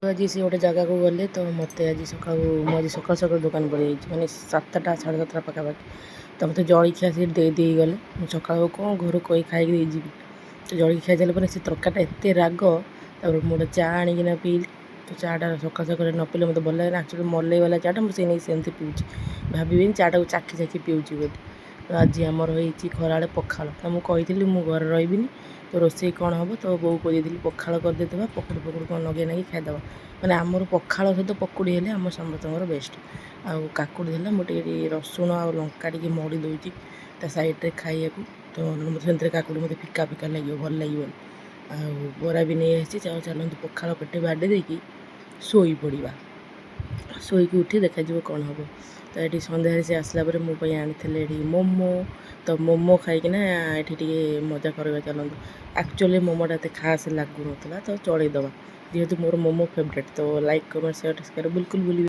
ଆଜି ସେ ଗୋଟେ ଜାଗାକୁ ଗଲେ ତ ମୋତେ ଆଜି ସକାଳୁ ମୁଁ ଆଜି ସକାଳୁ ସକାଳୁ ଦୋକାନ ପଳେଇଯାଇଛି ମାନେ 7ଟା 7:30 ପାଖାପାଖି। ତ ମୋତେ ଜଳଖିଆ ସେ ଦେଇଗଲେ। ମୁଁ ସକାଳୁ କ'ଣ ଘରୁ କହି ଖାଇକି ଦେଇଯିବି। ତ ଜଳଖିଆ ଖାଇସାରିଲା ପରେ ସେ ତରକାରୀଟା ଏତେ ରାଗ, ତାପରେ ମୁଁ ଗୋଟେ ଚା' ଆଣିକିନା ପିଇଲି। ତ ଚା'ଟା ସକାଳୁ ସକାଳୁ ନ ପିଇଲେ ମୋତେ ଭଲ ଲାଗେନା। ଆକ୍ଚୁଆଲି ମଲେଇ ବାଲା ଚା'ଟା ମୁଁ ସେ ନେଇ ସେମିତି ପିଉଛି, ଭାବିବିନି ଚା'ଟାକୁ ଚାଖି ଚାଖି ପିଉଛି ବୋଲି। ତ ଆଜି ଆମର ହେଇଛି ଖରାବେଳେ ପଖାଳ। ତ ମୁଁ କହିଥିଲି ମୁଁ ଘରେ ରହିବିନି, ତ ରୋଷେଇ କ'ଣ ହେବ ତ ବୋଉ କହିଦେଇଥିଲି ପଖାଳ କରିଦେଇଥିବା, ପକୁଡ଼ି ଫକୁଡ଼ି କ'ଣ ଲଗେଇ ନାଗି ଖାଇଦେବା। ମାନେ ଆମର ପଖାଳ ସହିତ ପକୁଡ଼ି ହେଲେ ଆମ ସମସ୍ତଙ୍କର ବେଷ୍ଟ। ଆଉ କାକୁଡ଼ି ହେଲା, ମୁଁ ଟିକେ ରସୁଣ ଆଉ ଲଙ୍କା ଟିକେ ମଡ଼ି ଦେଉଛି ତା ସାଇଡ଼୍ରେ ଖାଇବାକୁ। ତ ସେମିତିରେ କାକୁଡ଼ି ମୋତେ ଫିକା ଫିକା ଲାଗିବ, ଭଲ ଲାଗିବନି। ଆଉ ବରା ବି ନେଇ ଆସିଛି। ଚାଲନ୍ତୁ ପଖାଳ ପେଟେ ବାଡ଼ି ଦେଇକି ଶୋଇପଡ଼ିବା। ଶୋଇକି ଉଠି ଦେଖାଯିବ କ'ଣ ହେବ। ତ ଏଠି ସନ୍ଧ୍ୟାରେ ସେ ଆସିଲା ପରେ ମୋ ପାଇଁ ଆଣିଥିଲେ ଏଠି ମୋମୋ। ତ ମୋମୋ ଖାଇକିନା ଏଠି ଟିକେ ମଜା କରିବା ଚାଲନ୍ତୁ। ଆକ୍ଚୁଆଲି ମୋମୋଟା ଏତେ ଖାସ୍ ଲାଗୁନଥିଲା ତ ଚଳେଇଦେବା, ଯେହେତୁ ମୋର ମୋମୋ ଫେଭରେଟ୍। ତ ଲାଇକ୍ କମେଣ୍ଟ ସେୟାର ବିଲକୁଲ ଭୁଲିବେ।